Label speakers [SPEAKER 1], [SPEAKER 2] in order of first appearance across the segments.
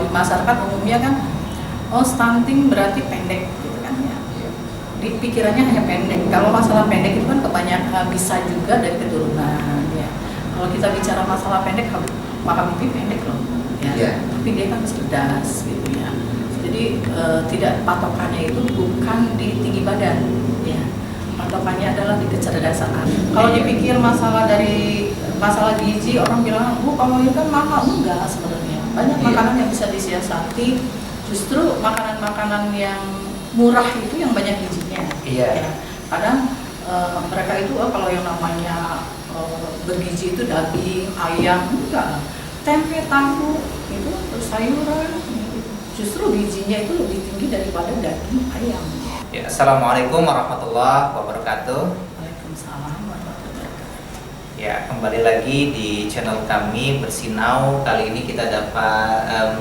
[SPEAKER 1] di masyarakat umumnya kan, oh stunting berarti pendek gitu kan ya. Di pikirannya hanya pendek. Kalau masalah pendek itu kan kebanyakan bisa juga dari keturunan ya. Kalau kita bicara masalah pendek, Pak Habibie pendek loh ya. Tapi dia kan cerdas gitu ya. Jadi tidak, patokannya itu bukan di tinggi badan ya. Patokannya adalah di kecerdasan. Kalau dipikir masalah gizi, orang bilang, kalau itu kan mahal. Enggak sebenarnya. Banyak makanan yang bisa disiasati. Justru makanan-makanan yang murah itu yang banyak gizinya. Ya. Kadang mereka itu kalau yang namanya bergizi itu daging, ayam, enggak. Tempe, tahu, itu sayuran. Justru gizinya itu lebih tinggi daripada daging ayam.
[SPEAKER 2] Ya, Assalamualaikum warahmatullahi wabarakatuh.
[SPEAKER 1] Waalaikumsalam warahmatullahi wabarakatuh.
[SPEAKER 2] Ya, kembali lagi di channel kami Bersinau. Kali ini kita dapat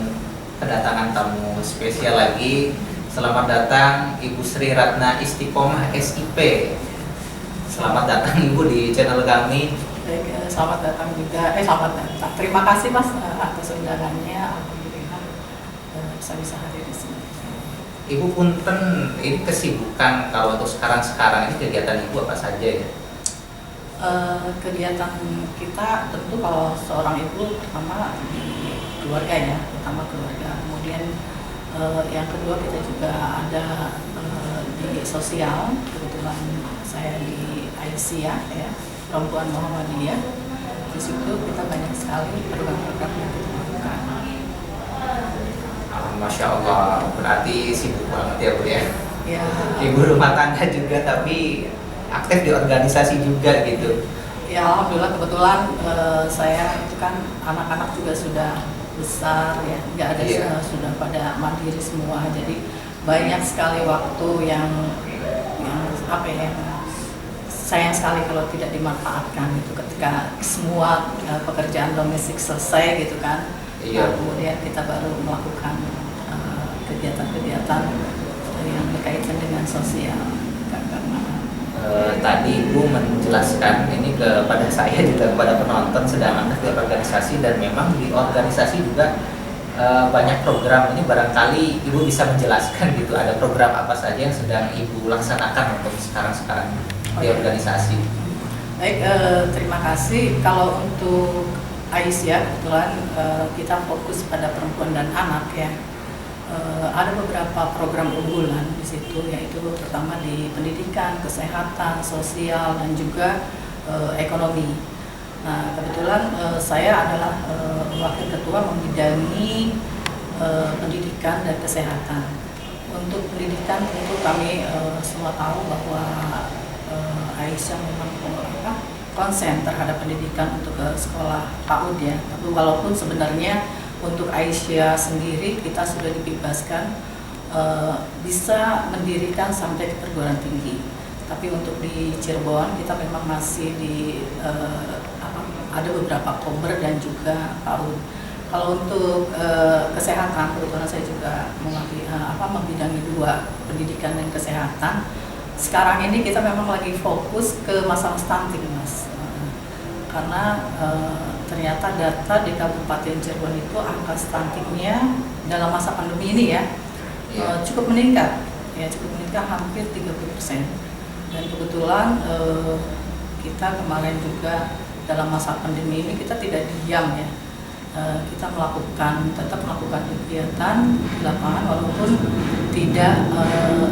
[SPEAKER 2] kedatangan tamu spesial lagi. Selamat datang Ibu Sri Ratna Istiqomah SIP. Selamat datang Ibu di channel kami.
[SPEAKER 1] Baik, selamat datang juga. Selamat datang. Terima kasih Mas atas undangannya. Alhamdulillah bisa hadir di sini.
[SPEAKER 2] Ibu punten, ini kesibukan kalau untuk sekarang ini kegiatan Ibu apa saja ya?
[SPEAKER 1] Kegiatan kita tentu kalau seorang ibu pertama di keluarga ya, pertama keluarga. Kemudian yang kedua kita juga ada di sosial. Kebetulan saya di Aisyah ya, Perempuan Muhammadiyah. Di situ kita banyak sekali program-program yang kita lakukan.
[SPEAKER 2] Masya Allah, berarti sibuk banget ya Bu ya?
[SPEAKER 1] Ya.
[SPEAKER 2] Ibu rumah tangga juga tapi aktif di organisasi juga gitu.
[SPEAKER 1] Ya alhamdulillah, kebetulan saya itu kan anak-anak juga sudah besar ya, nggak ada sudah pada mandiri semua, jadi banyak sekali waktu yang apa ya, sayang sekali kalau tidak dimanfaatkan itu ketika semua pekerjaan domestik selesai gitu kan. Nah, kemudian kita baru melakukan kegiatan-kegiatan yang berkaitan dengan sosial.
[SPEAKER 2] Tadi Ibu menjelaskan ini kepada saya juga kepada penonton sedang aktif di organisasi, dan memang di organisasi juga banyak program. Ini barangkali Ibu bisa menjelaskan gitu, ada program apa saja yang sedang Ibu laksanakan untuk sekarang di organisasi.
[SPEAKER 1] Baik, terima kasih. Kalau untuk Aisyah kebetulan kita fokus pada perempuan dan anak ya. Ada beberapa program unggulan di situ, yaitu pertama di pendidikan, kesehatan, sosial, dan juga ekonomi. Nah, kebetulan saya adalah wakil ketua membidangi pendidikan dan kesehatan. Untuk pendidikan tentu kami semua tahu bahwa Aisyah memang konsen terhadap pendidikan untuk ke sekolah PAUD ya. Tapi walaupun sebenarnya untuk Aisyah sendiri kita sudah dibebaskan bisa mendirikan sampai ke perguruan tinggi. Tapi untuk di Cirebon kita memang masih ada beberapa kober dan juga PAUD. Kalau untuk kesehatan, kebetulan saya juga membidangi dua, pendidikan dan kesehatan. Sekarang ini kita memang lagi fokus ke masalah stunting, Mas. Karena ternyata data di Kabupaten Cirebon itu angka stuntingnya dalam masa pandemi ini ya cukup meningkat, hampir 30%. Dan kebetulan kita kemarin juga dalam masa pandemi ini kita tidak diam ya, kita tetap melakukan kegiatan di lapangan walaupun tidak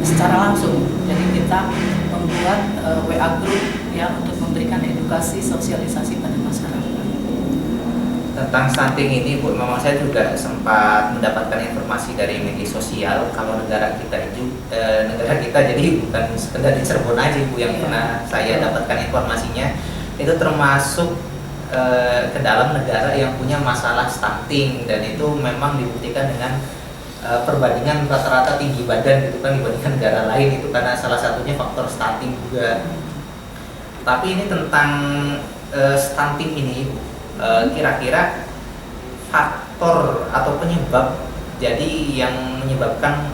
[SPEAKER 1] secara langsung. Jadi kita membuat WA group ya untuk memberikan edukasi sosialisasi pada masyarakat.
[SPEAKER 2] Tentang stunting ini Bu, memang saya juga sempat mendapatkan informasi dari media sosial kalau negara kita jadi bukan sekedar di Cirebon aja Bu yang pernah saya dapatkan informasinya, itu termasuk ke dalam negara yang punya masalah stunting, dan itu memang dibuktikan dengan perbandingan rata-rata tinggi badan gitu kan dibandingkan negara lain, itu karena salah satunya faktor stunting juga. Tapi ini tentang stunting ini kira-kira faktor atau penyebab jadi yang menyebabkan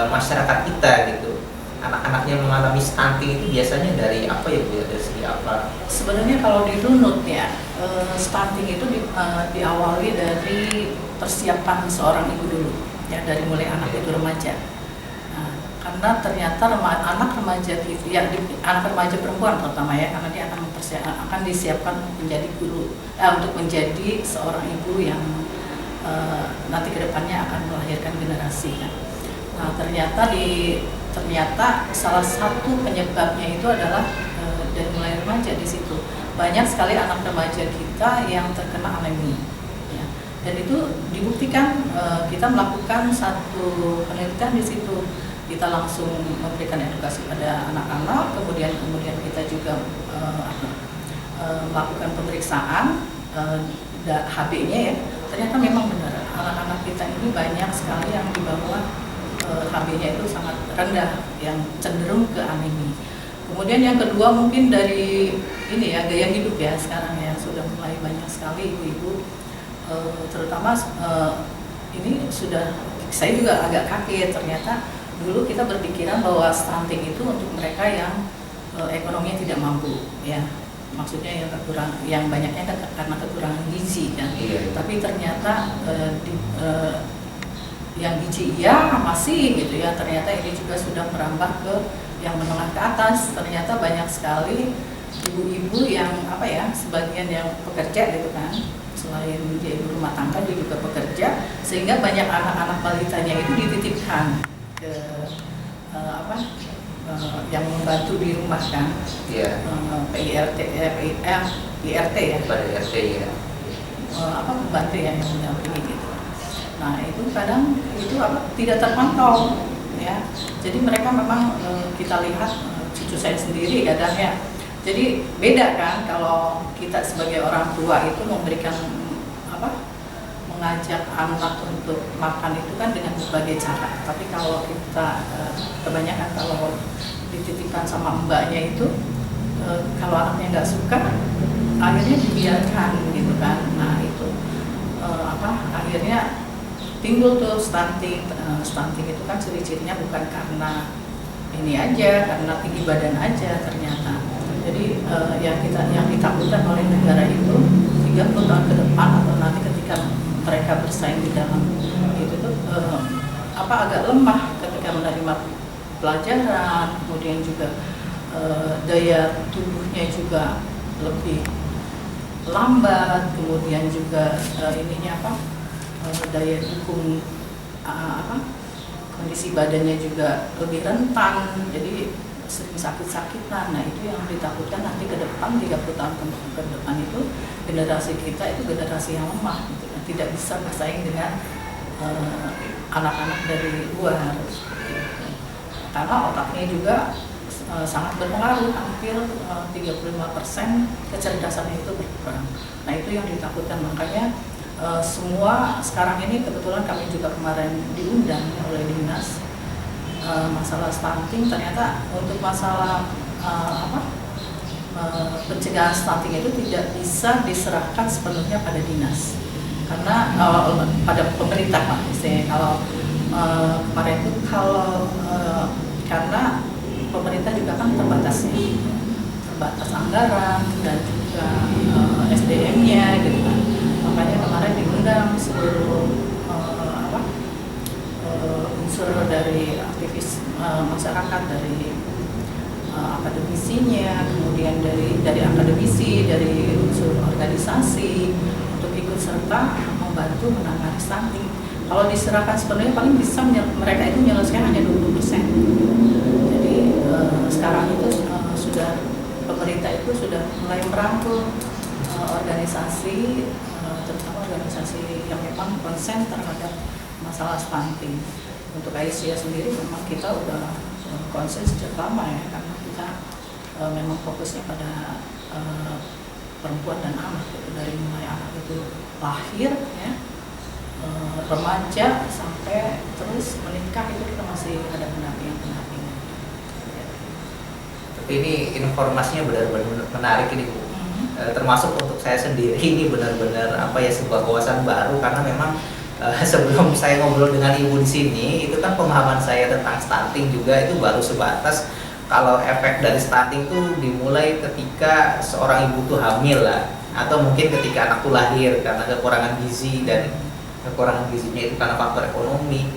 [SPEAKER 2] masyarakat kita gitu anak-anaknya mengalami stunting itu biasanya dari apa ya Bu? Dari segi apa?
[SPEAKER 1] Sebenarnya kalau dirunut ya, stunting itu diawali dari persiapan seorang ibu dulu, ya dari mulai anak itu remaja. Nah, karena ternyata anak remaja itu, ya anak remaja perempuan terutama ya, karena dia akan disiapkan menjadi guru, untuk menjadi seorang ibu yang nanti kedepannya akan melahirkan generasi kan. Nah ternyata salah satu penyebabnya itu adalah dari mulai remaja di situ. Banyak sekali anak remaja kita yang terkena anemi, ya. Dan itu dibuktikan, kita melakukan satu penelitian di situ. Kita langsung memberikan edukasi pada anak-anak, kemudian kita juga melakukan pemeriksaan HB-nya ya. Ternyata memang benar anak-anak kita ini banyak sekali yang di bawah HB-nya itu sangat rendah, yang cenderung ke anemi. Kemudian yang kedua mungkin dari ini ya, gaya hidup ya sekarang ya, sudah mulai banyak sekali ibu-ibu, terutama ini sudah, saya juga agak kaget, ternyata dulu kita berpikiran bahwa stunting itu untuk mereka yang ekonominya tidak mampu ya, maksudnya yang banyaknya karena kekurangan gizi kan.
[SPEAKER 2] Iya.
[SPEAKER 1] Tapi ternyata yang gizi iya masih gitu ya, ternyata ini juga sudah merambah ke yang menengah ke atas. Ternyata banyak sekali ibu-ibu yang apa ya, sebagian yang pekerja gitu kan, selain dia ibu rumah tangga dia juga pekerja, sehingga banyak anak-anak balitanya itu dititipkan ke yang membantu di rumah kan.
[SPEAKER 2] Iya.
[SPEAKER 1] PIRT ya.
[SPEAKER 2] Pada RT ya.
[SPEAKER 1] Membantu ya, yang mendampingi gitu. Nah itu kadang itu tidak terpantau ya. Jadi mereka memang kita lihat, cucu saya sendiri kadang ya. Jadi beda kan kalau kita sebagai orang tua itu memberikan mengajak anak untuk makan itu kan dengan berbagai cara. Tapi kalau kita kebanyakan kalau dititipkan sama mbaknya itu, kalau anaknya nggak suka, akhirnya dibiarkan gitu kan. Nah itu akhirnya timbul tuh stunting. Stunting itu kan ciri-cirinya bukan karena ini aja, karena tinggi badan aja ternyata. Jadi yang ditakutkan oleh negara itu 30 tahun ke depan atau nanti ketika mereka bersaing di dalam itu tuh agak lemah ketika menerima pelajaran, kemudian juga daya tubuhnya juga lebih lambat, kemudian juga daya dukung kondisi badannya juga lebih rentan, jadi sering sakit-sakitan. Nah itu yang ditakutkan nanti ke depan 30 tahun ke depan itu generasi kita itu generasi yang lemah gitu, tidak bisa bersaing dengan anak-anak dari luar gitu. Karena otaknya juga sangat berpengaruh, hampir 35% kecerdasannya itu berkurang. Nah itu yang ditakutkan, makanya semua sekarang ini kebetulan kami juga kemarin diundang oleh dinas masalah stunting. Ternyata untuk masalah pencegahan stunting itu tidak bisa diserahkan sepenuhnya pada dinas, karena pada pemerintah Pak. Kalau kemarin itu karena pemerintah juga kan terbatas anggaran dan juga SDM-nya gitu kan. Makanya kemarin diundang seluruh unsur dari aktivis masyarakat, dari akademisinya, kemudian dari akademisi, dari unsur organisasi untuk ikut serta membantu menangani stunting. Kalau diserahkan sepenuhnya paling bisa mereka itu menyelesaikan hanya 20%. Jadi sekarang itu sudah pemerintah itu sudah mulai merangkul organisasi, terutama organisasi yang memang konsen terhadap masalah stunting. Untuk Aisyah sendiri memang kita udah konsen sejak lama ya, karena kita memang fokusnya pada perempuan dan anak gitu. Dari mulai anak itu lahir ya, remaja sampai terus menikah itu kita masih ada pendampingan.
[SPEAKER 2] Tapi ini informasinya benar-benar menarik ini Bu. Termasuk untuk saya sendiri ini benar-benar sebuah wawasan baru, karena memang sebelum saya ngobrol dengan ibu di sini, itu kan pemahaman saya tentang stunting juga itu baru sebatas kalau efek dari stunting tuh dimulai ketika seorang ibu tuh hamil lah, atau mungkin ketika anak tuh lahir karena kekurangan gizi, dan kekurangan gizinya itu karena faktor ekonomi.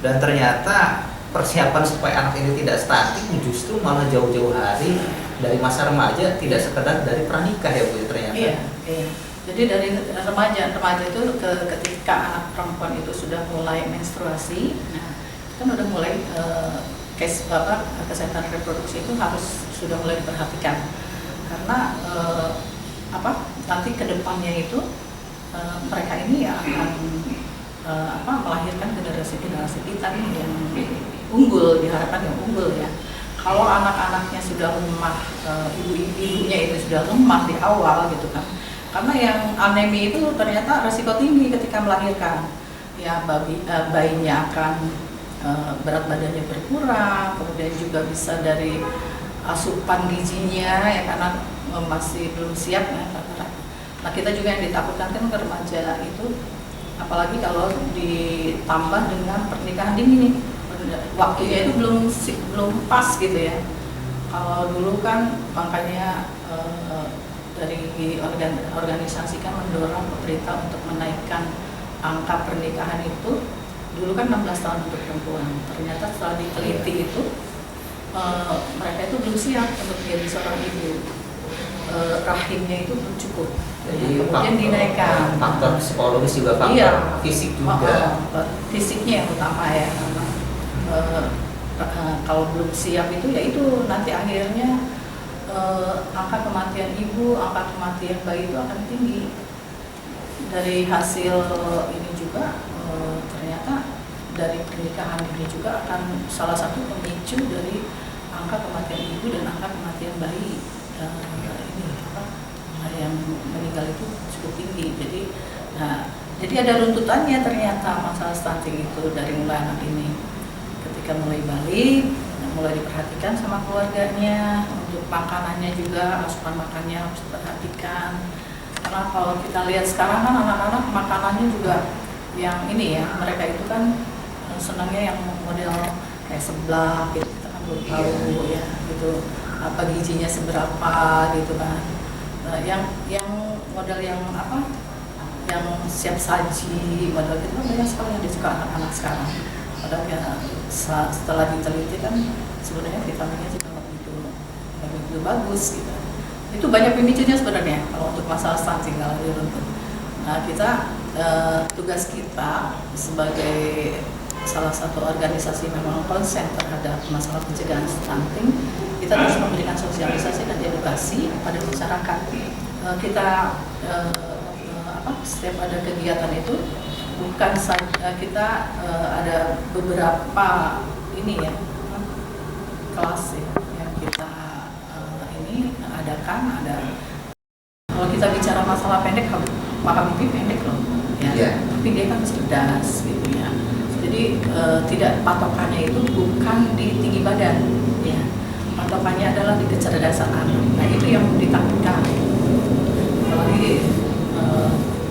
[SPEAKER 2] Dan ternyata persiapan supaya anak ini tidak stunting justru malah jauh-jauh hari dari masa remaja, tidak sekedar dari pranikah ya Bu ternyata.
[SPEAKER 1] Iya, iya. Jadi dari remaja itu ketika anak perempuan itu sudah mulai menstruasi, nah kan udah mulai case kesehatan reproduksi itu harus sudah mulai diperhatikan, karena nanti kedepannya itu mereka ini ya akan melahirkan generasi kita nih yang unggul, diharapkan yang unggul ya. Kalau anak-anaknya sudah lemah, ibu-ibunya itu sudah lemah di awal gitu kan, karena yang anemi itu ternyata resiko tinggi ketika melahirkan ya, bayinya akan berat badannya berkurang, kemudian juga bisa dari asupan gizinya ya, karena masih belum siap ya. Nah kita juga yang ditakutkan kan ke remaja itu, apalagi kalau ditambah dengan pernikahan dini nih, waktunya itu belum pas gitu ya. Kalau dulu kan makanya dari organisasi kan mendorong pemerintah untuk menaikkan angka pernikahan itu. Dulu kan 16 tahun untuk perempuan, ternyata setelah diteliti itu mereka itu belum siap untuk menjadi seorang ibu, rahimnya itu belum cukup.
[SPEAKER 2] Jadi
[SPEAKER 1] kemudian dinaikkan.
[SPEAKER 2] Faktor psikologis juga, faktor fisik juga.
[SPEAKER 1] Fisiknya yang utama ya, karena kalau belum siap itu ya itu nanti akhirnya angka kematian ibu, angka kematian bayi itu akan tinggi. Dari hasil ini juga ternyata dari pernikahan ini juga akan salah satu pemicu dari angka kematian ibu dan angka kematian bayi yang meninggal itu cukup tinggi. Jadi ada runtutannya ternyata masalah stunting itu dari mulai anak ini. Ketika mulai balik, mulai diperhatikan sama keluarganya, untuk makanannya juga, asupan makannya harus diperhatikan. Karena kalau kita lihat sekarang kan anak-anak makanannya juga yang ini ya, mereka itu kan senangnya yang model kayak seblak gitu, kita kan belum tahu ya gitu, apa gizinya seberapa gitu kan. Nah, yang model yang yang siap saji, model itu kan banyak sekali yang disuka anak-anak sekarang. Padahal ya setelah diteliti kan sebenarnya vitaminnya juga nggak begitu bagus gitu. Itu banyak pemicunya sebenarnya kalau untuk masalah stunting kalau diruntut. Nah tugas kita sebagai salah satu organisasi memang konsen terhadap masalah pencegahan stunting, kita terus memberikan sosialisasi dan edukasi pada masyarakat. Kita setiap ada kegiatan itu bukan saja kita ada beberapa ini ya kelas ya, yang kita ini adakan. Kalau kita bicara masalah pendek, maka Bibi pendek loh ya, tapi dia kan cerdas gitu ya. Jadi tidak, patokannya itu bukan di tinggi badan ya, patokannya adalah di kecerdasan anak. Nah itu yang ditakutkan, apalagi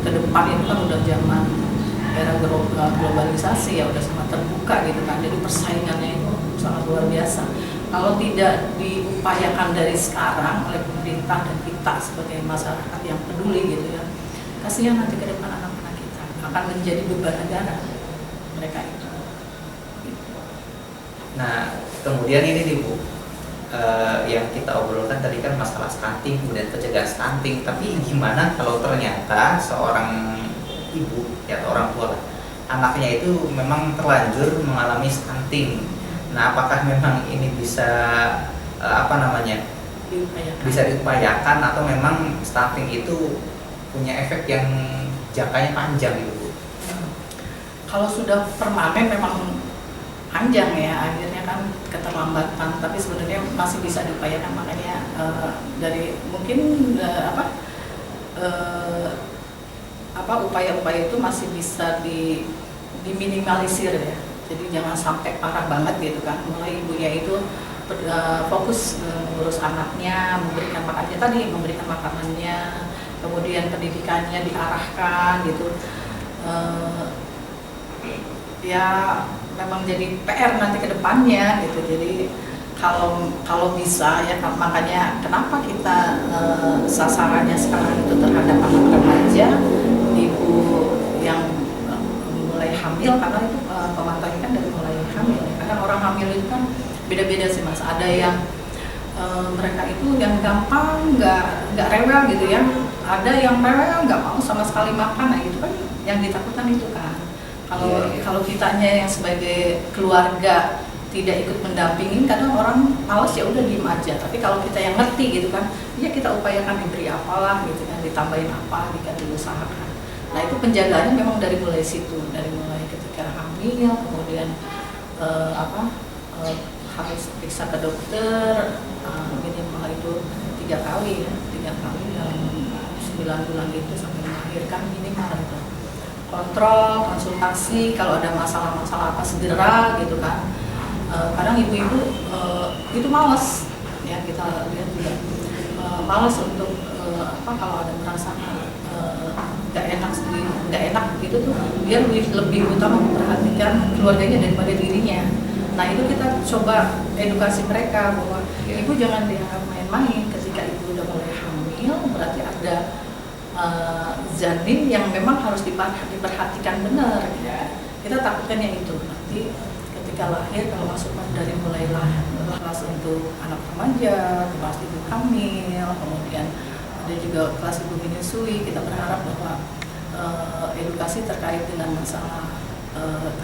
[SPEAKER 1] ke depan itu kan udah zaman era globalisasi ya, udah sangat terbuka gitu kan, jadi persaingannya itu sangat luar biasa. Kalau tidak diupayakan dari sekarang oleh pemerintah dan kita sebagai masyarakat yang peduli gitu ya, kasihan nanti ke depan anak-anak kita akan menjadi beban negara mereka itu.
[SPEAKER 2] Nah kemudian ini nih Bu, yang kita obrolkan tadi kan masalah stunting, kemudian pencegahan stunting, tapi gimana kalau ternyata seorang ibu ya, atau orang tua anaknya itu memang terlanjur mengalami stunting. Nah apakah memang ini bisa bisa diupayakan, atau memang stunting itu punya efek yang jangkanya panjang gitu Bu?
[SPEAKER 1] Kalau sudah permanen memang panjang ya, akhirnya kan keterlambatan, tapi sebenarnya masih bisa diupayakan. Makanya dari mungkin upaya-upaya itu masih bisa diminimalisir ya. Jadi jangan sampai parah banget gitu kan. Mulai ibunya itu fokus mengurus anaknya, memberikan makanannya tadi, memberikan makanannya, kemudian pendidikannya diarahkan gitu. ya memang jadi PR nanti ke depannya gitu. Jadi kalau bisa ya, makanya kenapa kita sasarannya sekarang itu terhadap anak remaja, ibu yang mulai hamil, karena itu pemantauan kan dari mulai hamil ya. Karena orang hamil itu kan beda-beda sih Mas. Ada yang mereka itu yang gampang nggak rewel gitu ya. Ada yang rewel nggak mau sama sekali makan, nah itu kan yang ditakutkan itu kan. Kalau kitanya yang sebagai keluarga tidak ikut mendampingin, kadang orang males ya udah diem aja. Tapi kalau kita yang ngerti gitu kan, ya kita upayakan diberi apalah gitu kan, ditambahin apa, jika diusahakan. Nah itu penjagaannya memang dari mulai situ, dari mulai ketika hamil, kemudian harus periksa ke dokter minimal itu 3 kali dalam 9 bulan itu sampai melahirkan minimal itu. Kontrol, konsultasi, kalau ada masalah-masalah apa segera gitu kan. Kadang ibu-ibu itu males ya, kita lihat juga males untuk kalau ada merasa nggak enak gitu tuh, dia lebih utama memperhatikan keluarganya daripada dirinya. Nah itu kita coba edukasi mereka bahwa ibu jangan dianggap main-main. Ketika ibu udah mulai hamil berarti ada janin yang memang harus diperhatikan benar ya. Kita takutkan yang itu nanti ketika lahir, kalau masuk dari mulai kelas untuk anak remaja, kelas ibu hamil, kemudian ada juga kelas ibu menyusui. Kita berharap bahwa edukasi terkait dengan masalah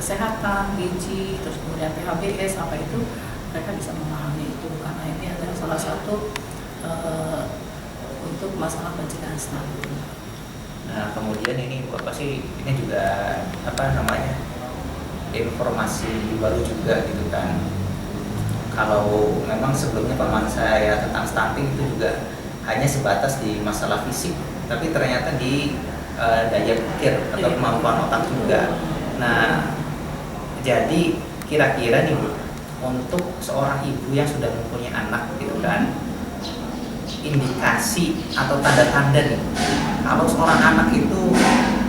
[SPEAKER 1] kesehatan, gizi, terus kemudian PHBS apa itu, mereka bisa memahami itu, karena ini adalah salah satu untuk masalah pencegahan stunting.
[SPEAKER 2] Nah kemudian ini Bapak sih ini juga informasi baru juga gitu kan. Kalau memang sebelumnya pemahaman saya tentang stunting itu juga hanya sebatas di masalah fisik, tapi ternyata di daya pikir atau kemampuan otak juga. Nah jadi kira-kira nih Bu, untuk seorang ibu yang sudah mempunyai anak gitu kan, indikasi atau tanda-tanda nih kalau seorang anak itu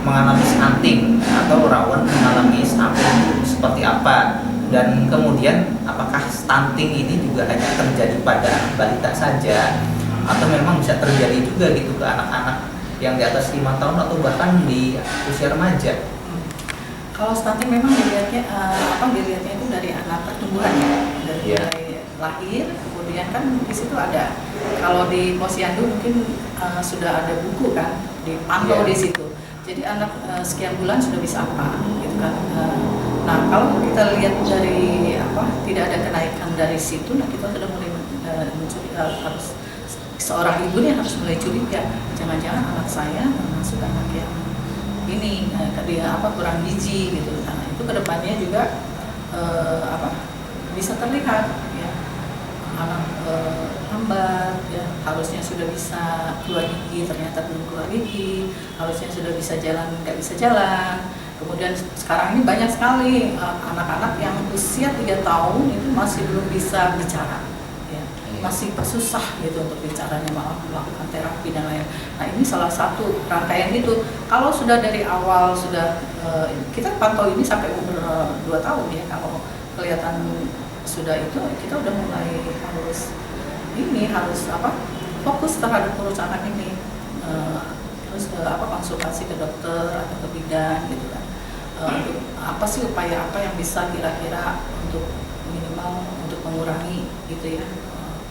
[SPEAKER 2] mengalami stunting atau rawan mengalami stunting seperti apa, dan kemudian apakah stunting ini juga hanya terjadi pada balita saja atau memang bisa terjadi juga gitu ke anak-anak yang di atas 5 tahun atau bahkan di usia remaja?
[SPEAKER 1] Kalau stunting memang dilihatnya itu dari anak pertumbuhannya, dari mulai lahir, kemudian kan di situ ada, kalau di posyandu mungkin sudah ada buku kan, dipantau di situ. Jadi anak sekian bulan sudah bisa apa, gitu kan. Nah kalau kita lihat dari tidak ada kenaikan dari situ, nah kita sudah mulai mencuri, harus seorang ibu nih harus mulai curiga, jangan-jangan anak saya termasuk anak yang ini dia kurang gizi gitu. Nah itu kedepannya juga bisa terlihat ya, anak lambat ya, harusnya sudah bisa keluar gigi ternyata belum keluar gigi, harusnya sudah bisa jalan nggak bisa jalan. Kemudian sekarang ini banyak sekali anak-anak yang usia 3 tahun itu masih belum bisa bicara ya, masih susah gitu untuk bicaranya, malah melakukan terapi dan lain. Nah ini salah satu rangkaian itu. Kalau sudah dari awal sudah kita pantau ini sampai umur 2 tahun ya, kalau kelihatan sudah itu kita udah mulai harus fokus terhadap urus anak ini, terus konsultasi ke dokter atau ke bidan gitu kan. Untuk apa sih upaya apa yang bisa kira-kira untuk minimal untuk mengurangi gitu ya,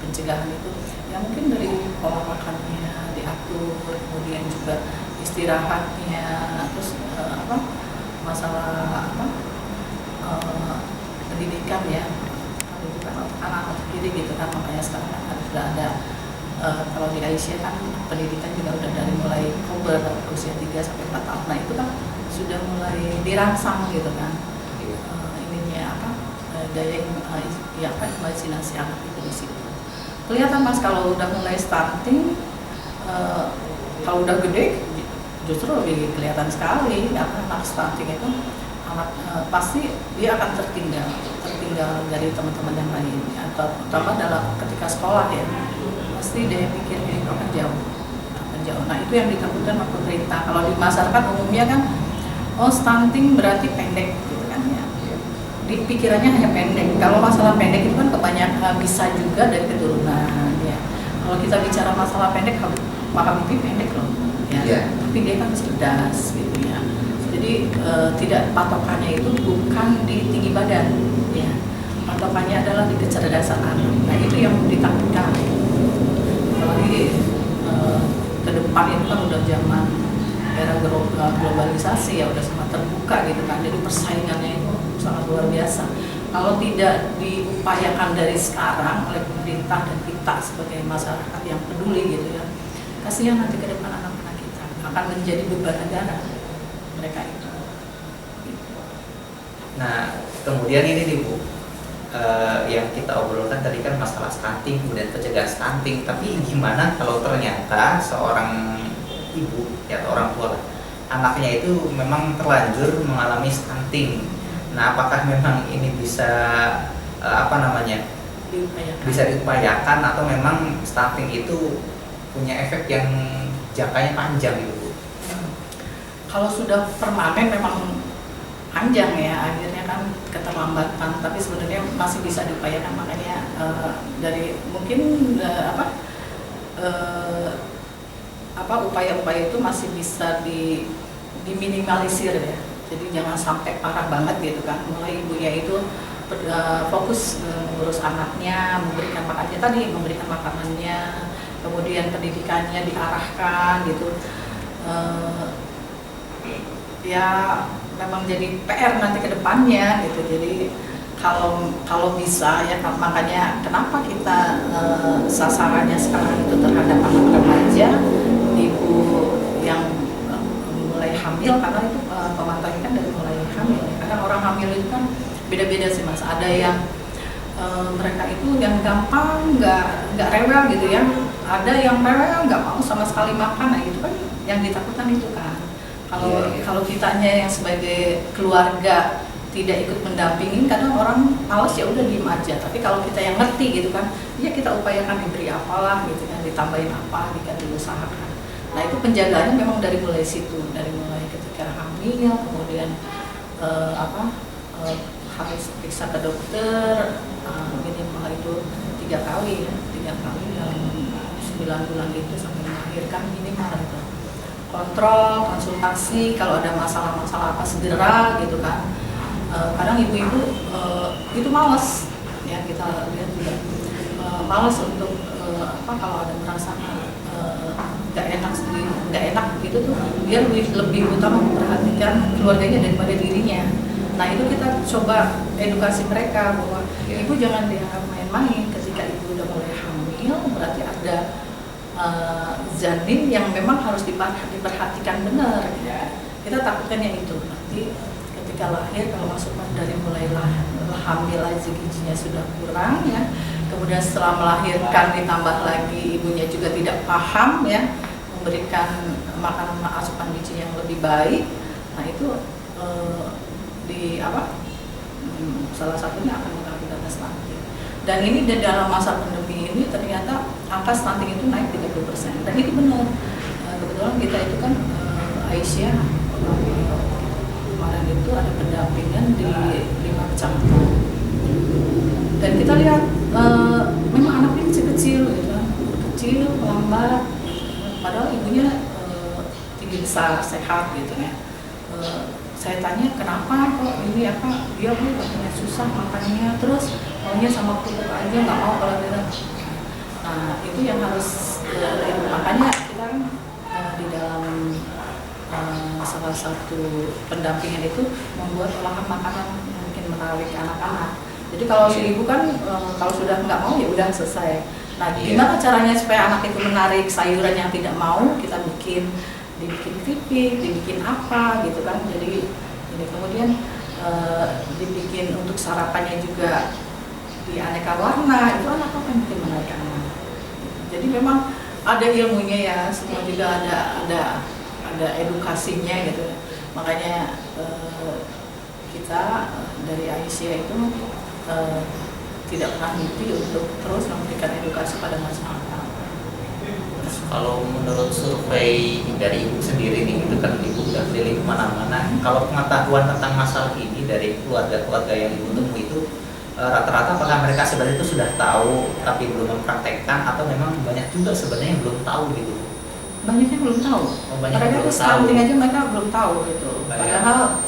[SPEAKER 1] pencegahan itu ya, mungkin dari pola makannya diatur, kemudian juga istirahatnya, terus masalah pendidikan ya, pendidikan anak-anak sendiri gitu kan. Makanya sekarang kan sudah ada kalau di Aisyah kan pendidikan juga udah dari mulai puber usia 3 sampai 4 tahun. Nah itu kan sudah mulai dirangsang gitu kan. Daya imajinasi anak itu di situ. Kelihatan Mas kalau udah mulai stunting, kalau udah gede justru lebih kelihatan sekali. Anak stunting itu pasti dia akan tertinggal dari teman-teman yang lain, atau terutama dalam ketika sekolah ya, pasti daya pikirnya itu akan jauh. Nah itu yang ditakutkan sama pemerintah. Kalau di masyarakat umumnya kan, stunting berarti pendek gitu kan ya. pikirannya hanya pendek. Kalau masalah pendek itu kan kebanyakan bisa juga dari keturunan ya. Kalau kita bicara masalah pendek, Pak Habibie pendek loh ya.
[SPEAKER 2] Iya.
[SPEAKER 1] Tapi dia kan cerdas gitu ya. Jadi tidak, patokannya itu bukan di tinggi badan ya. Patokannya adalah di kecerdasan anak. Nah itu yang ditakutkan. Apalagi ke depan itu kan udah zaman era globalisasi ya, udah sangat terbuka gitu kan. Jadi persaingannya itu sangat luar biasa. Kalau tidak diupayakan dari sekarang oleh pemerintah dan kita sebagai masyarakat yang peduli gitu ya, kasihan nanti ke depan anak-anak kita akan menjadi beban negara mereka itu.
[SPEAKER 2] Nah, kemudian ini nih Bu, yang kita obrolkan tadi kan masalah stunting, kemudian pencegahan stunting. Tapi gimana kalau ternyata seorang ibu ya, atau orang tua, anaknya itu memang terlanjur mengalami stunting? Nah, apakah memang ini bisa bisa diupayakan, atau memang stunting itu punya efek yang jangkanya panjang gitu Bu?
[SPEAKER 1] Kalau sudah permanen memang panjang ya, akhirnya kan keterlambatan, tapi sebenarnya masih bisa diupayakan. Makanya dari mungkin upaya-upaya itu masih bisa diminimalisir ya. Jadi jangan sampai parah banget gitu kan. Mulai ibunya itu fokus mengurus anaknya, memberikan makanannya tadi, memberikan makanannya, kemudian pendidikannya diarahkan gitu. Ya memang jadi PR nanti ke depannya gitu. Jadi kalau bisa ya, makanya kenapa kita sasarannya sekarang itu terhadap anak remaja, ibu yang mulai hamil, karena itu pemantauannya kan dari mulai hamil ya. Karena orang hamil itu kan beda-beda sih Mas. Ada yang mereka itu yang gampang nggak rewel gitu ya. Ada yang rewel nggak mau sama sekali makan, nah itu kan yang ditakutkan itu kan. Kalau kitanya yang sebagai keluarga tidak ikut mendampingin, kadang orang males ya udah diem aja. Tapi kalau kita yang ngerti gitu kan, ya kita upayakan diberi apalah gitu kan, ditambahin apa, diusahakan. Nah itu penjagaannya memang dari mulai situ, dari mulai ketika hamil, kemudian harus periksa ke dokter minimal itu 3 kali dalam 9 bulan itu sampai melahirkan minimal itu. Kontrol, konsultasi, kalau ada masalah-masalah apa segera gitu kan. Kadang ibu-ibu itu malas ya, kita lihat juga malas untuk kalau ada merasa nggak enak gitu tuh, dia lebih utama memperhatikan keluarganya daripada dirinya. Nah itu kita coba edukasi mereka bahwa ibu jangan dianggap main-main. Ketika ibu udah mulai hamil, berarti ada janin yang memang harus diperhatikan benar ya. Kita takutkannya itu nanti ketika lahir, kalau masuk dari mulai hamil aja gizinya sudah kurang ya, kemudian setelah melahirkan ditambah lagi ibunya juga tidak paham ya memberikan makanan asupan gizi yang lebih baik. Nah itu salah satunya akan mengakibatkan stunting. Dan ini di dalam masa pandemi ini ternyata angka stunting itu naik 30%. Dan itu benar. Kebetulan kita itu kan Aisyah kemarin itu ada pendampingan di 5 kecamatan. Dan kita lihat memang anaknya kecil-kecil gitu kan. Kecil, melambat. Padahal ibunya tinggi besar, sehat gitu ya. Saya tanya kenapa kok ini dia katanya susah makannya, terus maunya sama pupuk aja, nggak mau kalau tidak. Nah itu yang harus makanya kita kan di dalam salah satu pendampingan itu membuat olahan makanan yang mungkin menarik anak-anak. Jadi kalau si ibu kan kalau sudah nggak mau ya udah selesai. Nah gimana caranya supaya anak itu menarik sayuran yang tidak mau, kita dibikin keripik, dibikin apa gitu kan. Jadi kemudian dibikin untuk sarapannya juga di aneka warna, itu anak apa yang bikin menarik anak. Jadi memang ada ilmunya ya, semua juga ada edukasinya gitu. Makanya kita dari Aisyah itu tidak pernah henti untuk terus memberikan edukasi pada masyarakat.
[SPEAKER 2] Kalau menurut survei dari ibu sendiri nih, itu kan ibu udah keliling kemana-mana. Kalau pengetahuan tentang masalah ini dari keluarga-keluarga yang ibu temui itu rata-rata apakah mereka sebenarnya itu sudah tahu tapi belum mempraktekkan, atau memang banyak juga sebenarnya yang belum tahu gitu?
[SPEAKER 1] Banyaknya belum tahu. Mereka itu stunting aja mereka belum tahu gitu. Padahal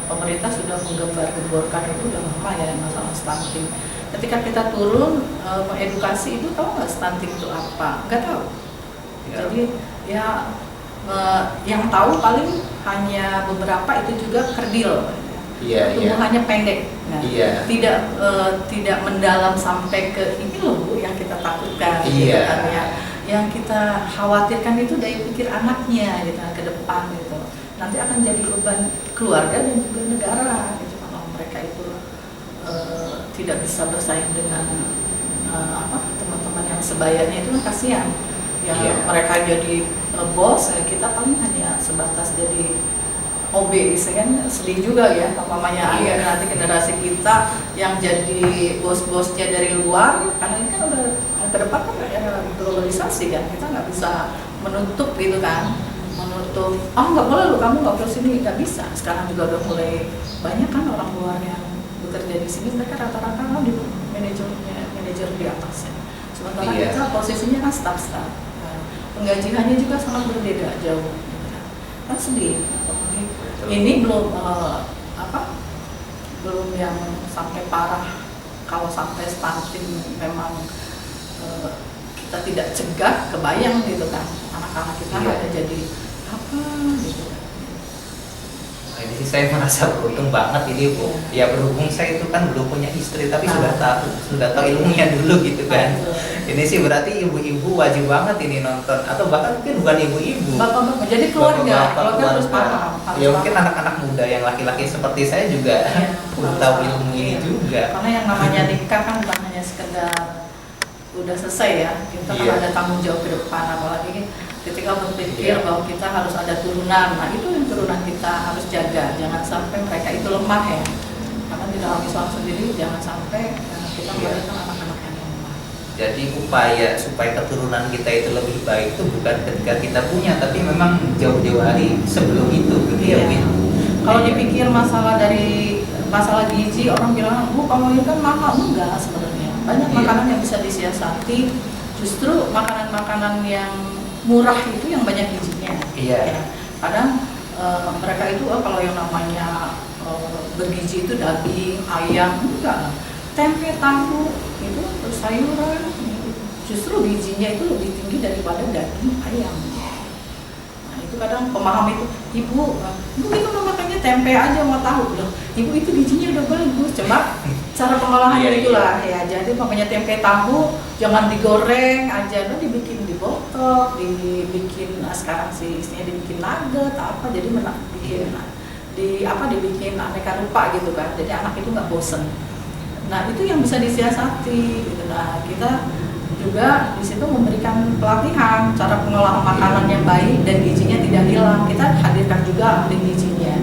[SPEAKER 1] pemerintah sudah menggembar-gemborkan itu udah lama ya masalah stunting. Ketika kita turun mengedukasi, itu tahu nggak stunting itu apa? Nggak tahu. Ya. Jadi ya yang tahu paling hanya beberapa, itu juga kerdil. Tumbuhannya pendek. Nah, tidak mendalam sampai ke ini loh Bu yang kita takutkan. Gitu kan, ya. Yang kita khawatirkan itu daya pikir anaknya gitu, ke depan gitu. Nanti akan jadi beban keluarga dan juga negara gitu, kalau mereka itu tidak bisa bersaing dengan teman-teman yang sebayanya, itu kan kasihan ya. Mereka jadi bos, kita paling hanya sebatas jadi OB, kan sedih juga ya mamanya. Nanti generasi kita yang jadi bos-bosnya dari luar, karena ini kan udah ke depan kan era globalisasi kan, kita nggak bisa menutup gitu kan, nggak boleh lu, kamu nggak perlu sini, nggak bisa. Sekarang juga udah mulai banyak kan orang luar yang bekerja di sini, mereka rata-rata kan di manajer di atasnya, sementara kita posisinya kan staff. Nah, penggajiannya juga sangat berbeda jauh, kan sedih. Ini belum belum yang sampai parah. Kalau sampai stunting memang kita tidak cegah, kebayang gitu kan, anak-anak kita ada jadi apa gitu.
[SPEAKER 2] Nah, ini sih saya merasa beruntung banget ini Bu. Ya berhubung saya itu kan belum punya istri, tapi sudah tahu ilmunya dulu gitu kan. Ini sih berarti ibu-ibu wajib banget ini nonton, atau bahkan mungkin bukan ibu-ibu,
[SPEAKER 1] bapak-bapak, jadi keluarga harus paham.
[SPEAKER 2] Ya mungkin anak-anak muda yang laki-laki seperti saya juga perlu tahu ilmu ini juga.
[SPEAKER 1] Karena yang namanya nikah kan bukan hanya sekedar udah selesai ya, kita kan ada tanggung jawab ke depan, apalagi ketika berpikir bahwa kita harus ada turunan. Nah itu yang turunan kita harus jaga, jangan sampai mereka itu lemah ya, karena di dalam Islam sendiri jangan sampai kita melahirkan anak-anak yang lemah.
[SPEAKER 2] Jadi upaya supaya keturunan kita itu lebih baik itu bukan ketika kita punya, tapi memang jauh-jauh hari sebelum itu gitu ya Bu.
[SPEAKER 1] Kalau dipikir masalah gizi, orang bilang, Bu kamu ini kan mahal. Enggak, sebenarnya banyak makanan yang bisa disiasati. Justru makanan-makanan yang murah itu yang banyak gizinya. Ya. Kadang mereka itu kalau yang namanya bergizi itu daging, ayam, enggak. Tempe, tahu, itu sayuran, justru gizinya itu lebih tinggi daripada daging ayam. Nah itu kadang pemaham itu, ibu itu makannya tempe aja mau tahu loh. Ibu itu gizinya udah bagus, cuma cara pengolahannya itulah ya. Jadi makanya tempe tahu jangan digoreng aja, dibikin di botok, dibikin sekarang sih istilahnya dibikin nugget apa, jadi dibikin aneka rupa gitu kan. Jadi anak itu nggak bosen. Nah itu yang bisa disiasati gitu. Nah kita juga di situ memberikan pelatihan cara pengolahan makanan yang baik dan gizinya tidak hilang. Kita hadirkan juga ahli gizinya.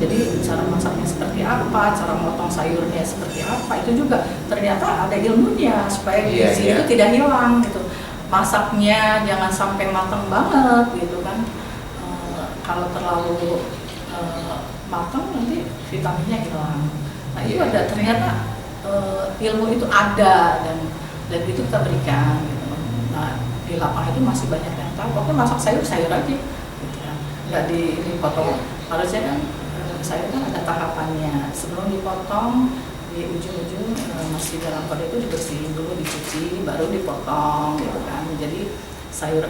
[SPEAKER 1] Jadi cara masaknya seperti apa, cara motong sayurnya seperti apa, itu juga ternyata ada ilmunya supaya gizi itu tidak hilang gitu. Masaknya jangan sampai matang banget gitu kan. Kalau terlalu matang nanti vitaminnya hilang. Nah itu ada ternyata ilmu itu ada dan itu kita berikan gitu. Nah di lapangan itu masih banyak yang tahu, pokoknya masak sayur aja gitu kan, nggak dipotong. Harusnya kan sayur kan ada tahapannya, sebelum dipotong di ujung-ujung masih dalam kode itu dibersihin dulu, dicuci, baru dipotong gitu kan. Jadi sayur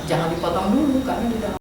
[SPEAKER 1] jangan dipotong dulu karena di dalam